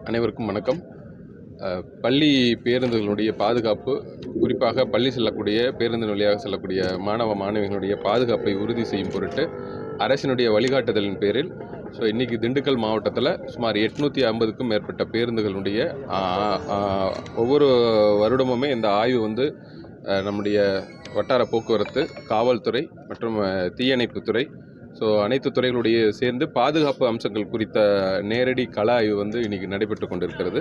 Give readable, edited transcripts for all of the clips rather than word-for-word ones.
அனைவருக்கும் வணக்கம். பள்ளி பேருந்துகளுடைய பாதுகாப்பு, குறிப்பாக பள்ளி செல்லக்கூடிய பேருந்தின் வழியாக செல்லக்கூடிய மாணவ மாணவிகளுடைய பாதுகாப்பை உறுதி செய்யும் பொருட்டு அரசினுடைய வழிகாட்டுதலின் பேரில் இன்றைக்கி திண்டுக்கல் மாவட்டத்தில் சுமார் 850க்கும் மேற்பட்ட பேருந்துகளுடைய ஒவ்வொரு வருடமுமே இந்த ஆய்வு நம்முடைய வட்டார போக்குவரத்து, காவல்துறை மற்றும் தீயணைப்புத்துறை அனைத்து துறைகளுடைய சேர்ந்து பாதுகாப்பு அம்சங்கள் குறித்த நேரடி கள ஆய்வு இன்றைக்கி நடைபெற்று கொண்டிருக்கிறது.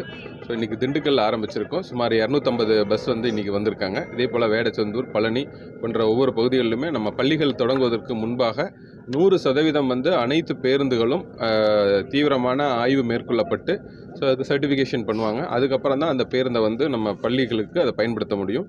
இன்றைக்கி திண்டுக்கல் ஆரம்பிச்சிருக்கோம். சுமார் 250 பஸ் இன்றைக்கி வந்திருக்காங்க. இதே போல் வேடச்சந்தூர், பழனி போன்ற ஒவ்வொரு பகுதிகளிலுமே நம்ம பள்ளிகள் தொடங்குவதற்கு முன்பாக 100% அனைத்து பேருந்துகளும் தீவிரமான ஆய்வு மேற்கொள்ளப்பட்டு அது சர்டிஃபிகேஷன் பண்ணுவாங்க. அதுக்கப்புறம் தான் அந்த பேருந்தை நம்ம பள்ளிகளுக்கு அதை பயன்படுத்த முடியும்.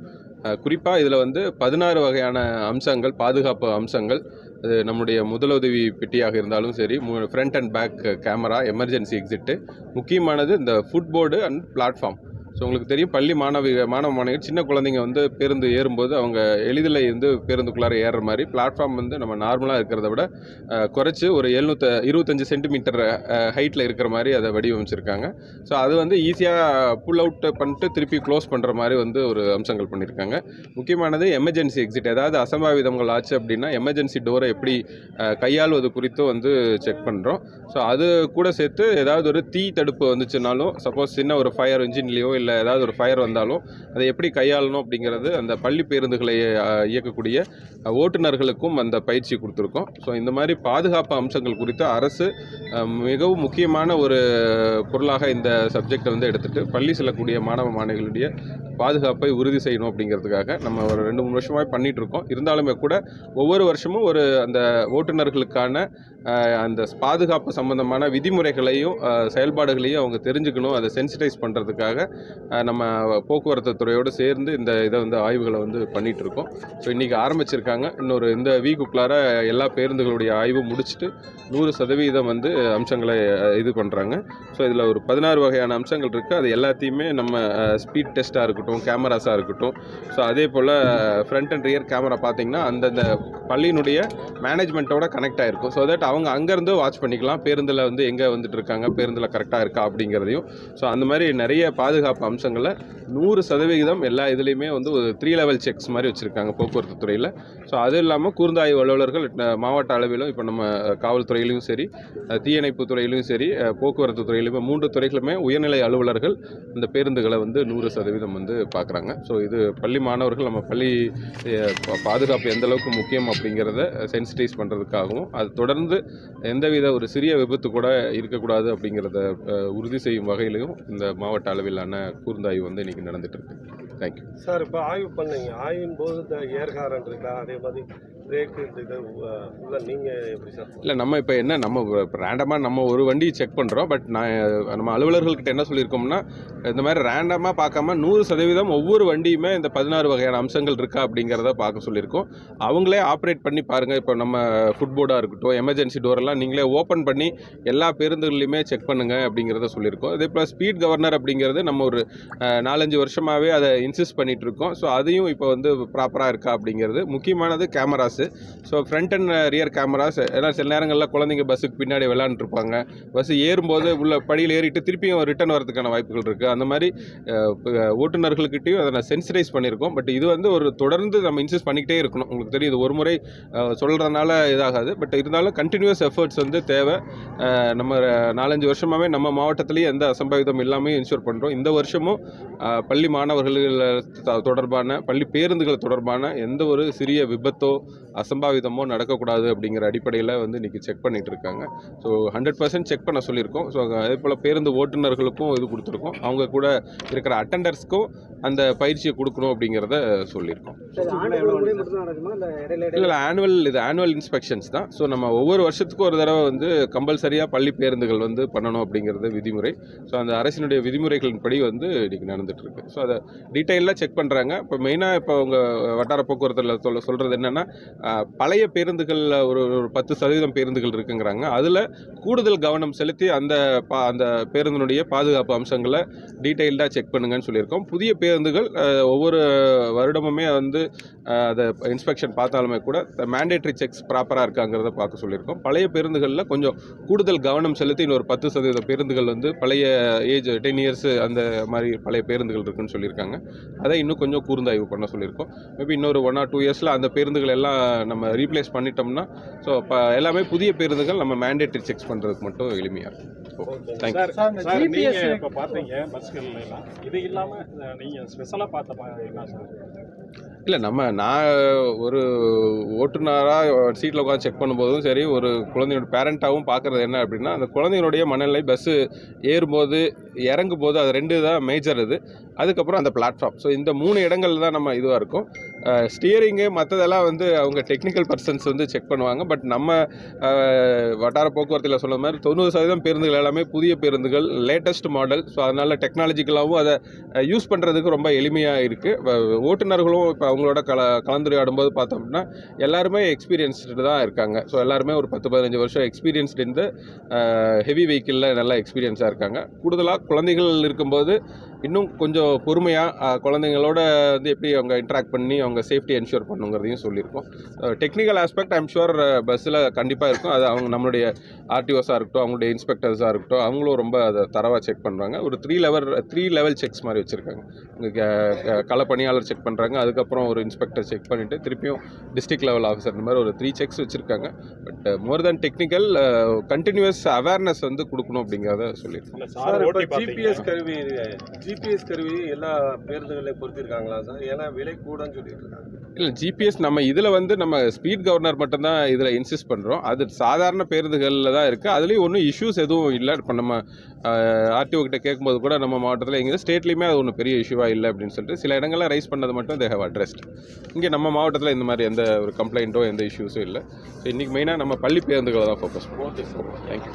குறிப்பாக இதில் 16 வகையான அம்சங்கள், பாதுகாப்பு அம்சங்கள், அது நம்முடைய முதலுதவி பெட்டியாக இருந்தாலும் சரி, front and back camera, emergency exit, முக்கியமானது இந்த ஃபுட்போர்டு அண்ட் பிளாட்ஃபார்ம். உங்களுக்கு தெரியும், பள்ளி மாணவ மாணவிகள் சின்ன குழந்தைங்க பேருந்து ஏறும்போது அவங்க எளிதில் பேருந்துக்குள்ளார ஏறுற மாதிரி பிளாட்ஃபார்ம் நம்ம நார்மலாக இருக்கிறத விட குறைச்சி ஒரு 725 சென்டிமீட்டர் ஹைட்டில் இருக்கிற மாதிரி அதை வடிவமைச்சிருக்காங்க. அது ஈஸியாக புல் அவுட் பண்ணிட்டு திருப்பி க்ளோஸ் பண்ணுற மாதிரி ஒரு அம்சங்கள் பண்ணியிருக்காங்க. முக்கியமானது எமர்ஜென்சி எக்ஸிட். ஏதாவது அசம்பாவிதங்கள் ஆச்சு அப்படின்னா எமர்ஜென்சி டோரை எப்படி கையாளுவது குறித்தும் செக் பண்ணுறோம். அது கூட சேர்த்து ஏதாவது ஒரு தீ தடுப்பு வந்துச்சுனாலும், சப்போஸ் சின்ன ஒரு ஃபயர் இன்ஜின்லேயோ இல்லை ஏதாவது ஒரு ஃபயர் வந்தாலும் அதை எப்படி கையாளணும் அப்படிங்கிறது அந்த பள்ளி பேருந்துகளை இயக்கக்கூடிய ஓட்டுநர்களுக்கும் அந்த பயிற்சி கொடுத்துருக்கோம். இந்த மாதிரி பாதுகாப்பு அம்சங்கள் குறித்து அரசு மிகவும் முக்கியமான ஒரு பொருளாக இந்த சப்ஜெக்டை எடுத்துகிட்டு பள்ளி செல்லக்கூடிய மாணவ மாணவிகளுடைய பாதுகாப்பை உறுதி செய்யணும் அப்படிங்கிறதுக்காக நம்ம ஒரு 2-3 வருஷமாக பண்ணிகிட்ருக்கோம். இருந்தாலுமே கூட ஒவ்வொரு வருஷமும் அந்த ஓட்டுநர்களுக்கான அந்த பாதுகாப்பு சம்பந்தமான விதிமுறைகளையும் செயல்பாடுகளையும் அவங்க தெரிஞ்சுக்கணும். அதை சென்சிட்டைஸ் பண்ணுறதுக்காக நம்ம போக்குவரத்து துறையோடு சேர்ந்து இதை ஆய்வுகளை பண்ணிகிட்ருக்கோம். இன்றைக்கி ஆரம்பிச்சிருக்காங்க. இந்த வீக்குள்ளார எல்லா பேருந்துகளுடைய ஆய்வும் முடிச்சுட்டு 100% அம்சங்களை இது பண்ணுறாங்க. இதில் ஒரு 16 வகையான அம்சங்கள் இருக்குது. அது எல்லாத்தையுமே நம்ம ஸ்பீட் டெஸ்ட்டாக இருக்கட்டும், கேமராஸாக இருக்கட்டும், அதே போல் ஃப்ரண்ட் அண்ட் ரியர் கேமரா பார்த்திங்கன்னா அந்தந்த பள்ளியினுடைய மேனேஜ்மெண்ட்டோட கனெக்ட் ஆகிருக்கும். தட் அவங்க அங்கேருந்து வாட்ச் பண்ணிக்கலாம், பேருந்தில் எங்கே இருக்காங்க, பேருந்தில் கரெக்டாக இருக்கா அப்படிங்கிறதையும். அந்த மாதிரி நிறைய பாதுகாப்பு அம்சங்களை 100% எல்லா இதுலேயுமே ஒரு 3 லெவல் செக்ஸ் மாதிரி வச்சுருக்காங்க போக்குவரத்து துறையில். அது இல்லாமல் கூர்ந்தாய்வு அலுவலர்கள் மாவட்ட அளவிலும், இப்போ நம்ம காவல்துறையிலையும் சரி, தீயணைப்பு துறையிலையும் சரி, போக்குவரத்து துறையிலுமே 3 துறைகளுமே உயர்நிலை அலுவலர்கள் இந்த பேருந்துகளை 100% பார்க்குறாங்க. இது பள்ளி மாணவர்கள் நம்ம பள்ளி பாதுகாப்பு எந்த அளவுக்கு முக்கியம் அப்படிங்கிறத சென்சிட்டைஸ் பண்ணுறதுக்காகவும், அது தொடர்ந்து எந்தவித ஒரு சிறிய விபத்து கூட இருக்கக்கூடாது அப்படிங்கிறத உறுதி செய்யும் வகையிலையும் இந்த மாவட்ட அளவிலான கூர்ந்தாய்வு இன்றைக்கி நடந்துகிட்ருக்கு. Thank you sir. இப்போ ஆய்வு பண்ணீங்க, ஆய்வின் போது இந்த ஏர்காரன் இருக்கா, அதே மாதிரி பிரேக்கு உள்ள நீங்கள் எப்படி சார்? இல்லை, நம்ம இப்போ நம்ம ரேண்டமாக நம்ம ஒரு வண்டி செக் பண்ணுறோம். பட் நம்ம அலுவலர்கள்கிட்ட என்ன சொல்லியிருக்கோம்னா, இந்த மாதிரி ரேண்டமாக பார்க்காம 100% ஒவ்வொரு வண்டியுமே இந்த 16 வகையான அம்சங்கள் இருக்கா அப்படிங்கிறத பார்க்க சொல்லியிருக்கோம். அவங்களே ஆப்ரேட் பண்ணி பாருங்கள். இப்போ நம்ம ஃபுட்போர்டாக இருக்கட்டும், எமர்ஜென்சி டோரெல்லாம் நீங்களே ஓப்பன் பண்ணி எல்லா பேருந்துகள்லையுமே செக் பண்ணுங்கள் அப்படிங்கிறத சொல்லியிருக்கோம். அதே போல் ஸ்பீட் கவர்னர் அப்படிங்கிறது நம்ம ஒரு 4-5 வருஷமாகவே அதை இன்சிஸ்ட் பண்ணிகிட்டு இருக்கோம். அதையும் இப்போ ப்ராப்பராக இருக்கா அப்படிங்கிறது. முக்கியமானது cameras. Front and rear cameras. ஏன்னா சில நேரங்களில் குழந்தைங்க பஸ்ஸுக்கு பின்னாடி விளையாண்டுருப்பாங்க. பஸ்ஸு ஏறும்போது உள்ள படியில் ஏறிட்டு திருப்பியும் ரிட்டர்ன் வரதுக்கான வாய்ப்புகள் இருக்குது. அந்த மாதிரி ஓட்டுநர்கள்கிட்டையும் அதை நான் சென்சிடைஸ் பண்ணியிருக்கோம். பட் இது ஒரு தொடர்ந்து நம்ம இன்சிஸ்ட் பண்ணிக்கிட்டே இருக்கணும். உங்களுக்கு தெரியும், இது ஒரு முறை சொல்கிறதுனால இதாகாது. பட் இருந்தாலும் கண்டினியூஸ் எஃபர்ட்ஸ் தேவை. நம்ம 4-5 வருஷமாகவே நம்ம மாவட்டத்திலேயே எந்த அசம்பாவிதம் இல்லாமல் இன்ஷூர் பண்ணுறோம். இந்த வருஷமும் பள்ளி மாணவர்கள் தொடர்பான, பள்ளி பேருந்துகள் தொடர்பான எந்த ஒரு சிறிய விபத்தோ அசம்பாவிதமோ நடக்கக்கூடாது அப்படிங்கிற அடிப்படையில் இன்றைக்கி செக் பண்ணிகிட்டு இருக்காங்க. 100% செக் பண்ண சொல்லியிருக்கோம். அதே போல் பேருந்து ஓட்டுநர்களுக்கும் இது கொடுத்துருக்கோம். அவங்க கூட இருக்கிற அட்டண்டர்ஸ்க்கும் அந்த பயிற்சியை கொடுக்கணும் அப்படிங்கிறத சொல்லியிருக்கோம். இல்லை, ஆனுவல் இன்ஸ்பெக்ஷன்ஸ் தான். நம்ம ஒவ்வொரு வருஷத்துக்கும் ஒரு தடவை கம்பல்சரியாக பள்ளி பேருந்துகள் பண்ணணும் அப்படிங்கிறது விதிமுறை. அந்த அரசினுடைய விதிமுறைகளின்படி இன்றைக்கி நடந்துகிட்ருக்கு. அதை டீட்டெயிலாக செக் பண்ணுறாங்க. இப்போ மெயினாக இப்போ அவங்க வட்டார போக்குவரத்தில் சொல்கிறது என்னென்னா, பழைய பேருந்துகளில் ஒரு 10% பேருந்துகள் இருக்குங்கிறாங்க. அதில் கூடுதல் கவனம் செலுத்தி அந்த பேருந்தினுடைய பாதுகாப்பு அம்சங்களை டீட்டெயில்டாக செக் பண்ணுங்கன்னு சொல்லியிருக்கோம். புதிய பேருந்துகள் ஒவ்வொரு வருடமுமே அதை இன்ஸ்பெக்ஷன் பார்த்தாலுமே கூட மேண்டேட்ரி செக்ஸ் ப்ராப்பராக இருக்காங்கிறத பார்க்க சொல்லியிருக்கோம். பழைய பேருந்துகளில் கொஞ்சம் கூடுதல் கவனம் செலுத்தி இன்னொரு 10% பேருந்துகள் பழைய ஏஜ் 10 இயர்ஸ் அந்த மாதிரி பழைய பேருந்துகள் இருக்குன்னு சொல்லியிருக்காங்க. அதை இன்னும் கொஞ்சம் கூர்ந்தாய்வு பண்ண சொல்லியிருக்கோம். மேபி இன்னொரு 1 or 2 இயர்ஸில் அந்த பேருந்துகள் எல்லாம் நம்ம ரீப்ளேஸ் பண்ணிட்டோம்னா எல்லாமே புதிய பேருந்துகள் நம்ம மேண்டேட்ரி செக்ஸ் பண்ணுறதுக்கு மட்டும் எளிமையாக இருக்கும். தேங்க்யூ. சார் நீங்க இப்போ பார்த்தீங்க பஸ்கள்ல எல்லாம் இது இல்லாமல் நீங்கள் ஸ்பெஷலாக பார்த்த என்ன சார்? இல்லை நான் ஒரு ஓட்டுநராக சீட்டில் உட்காந்து செக் பண்ணும்போதும் சரி, ஒரு குழந்தையோட பேரண்ட்டாகவும் பார்க்குறது என்ன அப்படின்னா, அந்த குழந்தைகளுடைய மனநிலை பஸ்ஸு ஏறும்போது இறங்கும் போது அது 2 தான் மேஜர். அதுக்கப்புறம் அந்த பிளாட்ஃபார்ம். ஸோ இந்த 3 இடங்கள் தான் நம்ம இதுவாக இருக்கும். ஸ்டியரிங்கு மற்றதெல்லாம் அவங்க டெக்னிக்கல் பர்சன்ஸ் செக் பண்ணுவாங்க. பட் நம்ம வட்டார போக்குவரத்தில் சொன்ன மாதிரி 90% பேருந்துகள் எல்லாமே புதிய பேருந்துகள், லேட்டஸ்ட் மாடல். ஸோ அதனால் டெக்னாலஜிக்கலாகவும் அதை யூஸ் பண்ணுறதுக்கு ரொம்ப எளிமையாக இருக்குது. ஓட்டுநர்களும் இப்போ அவங்களோட கலந்துரையாடும் போது பார்த்தோம் அப்படின்னா எல்லாருமே எக்ஸ்பீரியன்ஸ்டு தான் இருக்காங்க. ஸோ எல்லாருமே ஒரு 10-15 வருஷம் எக்ஸ்பீரியன்ஸ்டு இந்த ஹெவி வெஹிக்கிளில் நல்லா எக்ஸ்பீரியன்ஸாக இருக்காங்க. கூடுதலாக குழந்தைகள் இருக்கும்போது இன்னும் கொஞ்சம் பொறுமையாக குழந்தைங்களோட எப்படி அவங்க இன்ட்ராக்ட் பண்ணி அவங்க சேஃப்டி என்ஷூர் பண்ணுங்கிறதையும் சொல்லியிருக்கோம். டெக்னிக்கல் ஆஸ்பெக்ட் ஐம் ஷுர் பஸ்ஸில் கண்டிப்பாக இருக்கும். அது நம்மளுடைய ஆர்டிஓஸாக இருக்கட்டும், அவங்களுடைய இன்ஸ்பெக்டர்ஸாக இருக்கட்டும், அவங்களும் ரொம்ப அதை தரவாக செக் பண்ணுறாங்க. ஒரு 3 லெவல் செக்ஸ் மாதிரி வச்சுருக்காங்க. கள பணியாளர் செக் பண்ணுறாங்க, அதுக்கப்புறம் ஒரு இன்ஸ்பெக்டர் செக் பண்ணிவிட்டு திருப்பியும் டிஸ்ட்ரிக்ட் லெவல் ஆஃபீஸர் இந்த மாதிரி ஒரு 3 செக்ஸ் வச்சுருக்காங்க. But more than technical continuous awareness கொடுக்கணும் அப்படிங்கிறத சொல்லியிருக்கோம். சார் இப்போ ஜிபிஎஸ் கருவி எல்லா பேருந்துகளையும் பொறுத்திருக்காங்களா சார்? ஏன்னா விலை கூடன்னு சொல்லிட்டு இருக்காங்க. இல்லை, ஜிபிஎஸ் நம்ம இதில் நம்ம ஸ்பீட் கவர்னர் மட்டும்தான் இதில் இன்சிஸ்ட் பண்ணுறோம். அது சாதாரண பேருந்துகளில் தான் இருக்குது. அதுலேயும் ஒன்றும் இஷ்யூஸ் எதுவும் இல்லை. இப்போ நம்ம ஆர்டிஓ கிட்ட கேட்கும்போது கூட நம்ம மாவட்டத்தில் எங்கே ஸ்டேட்லேயுமே அது ஒன்றும் பெரிய இஷ்யூவாக இல்லை அப்படின்னு சொல்லிட்டு சில இடங்களில் ரைஸ் பண்ணது மட்டும் தே ஹேவ் அட்ரஸ்ட். இங்கே நம்ம மாவட்டத்தில் இந்த மாதிரி எந்த ஒரு கம்ப்ளைண்ட்டோ எந்த இஷ்யூஸும் இல்லை. ஸோ இன்றைக்கி மெயினாக நம்ம பள்ளி பேருந்துகளை தான் ஃபோக்கஸ் பண்ணுவோம். தேங்க்யூ.